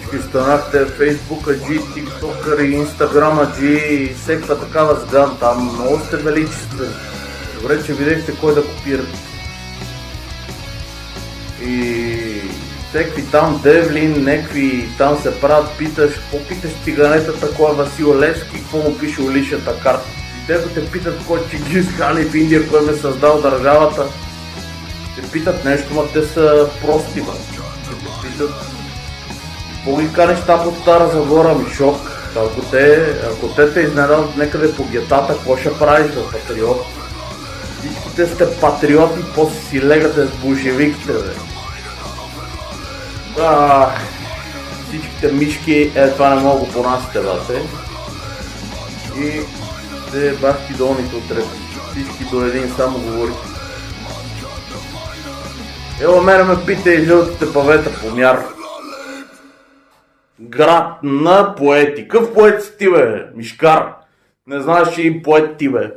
всички станахте Фейсбука G, TikToker и Инстаграма G и всеква такава сган там. Много сте величествени. Добре, че видяхте кой да копирате. И всеки там Девлин, некви там се правят, питаш, какво питаш циганетата, кой е Васил Левски, какво му пише уличната карта. И те те питат кой Чингис Хан в Индия, кой ме създал държавата. Те питат нещо, но те са прости, бе. Те питат, какво ги канеш там от Стара Загора, ми шок. Ако те изненадат някъде по гетата, какво ще правиш, бе, патриот? Всичките сте патриоти, после си легате с болшевиките, бе. Всичките мишки, това не мога го понасите, бате. И те бахти долните отред. Всички до един само говори. Ево мене ме пита и жълтите павета по мяр. Град на поети. Къв поет си ти, бе, мишкар? Не знаеш, че и поет ти, бе.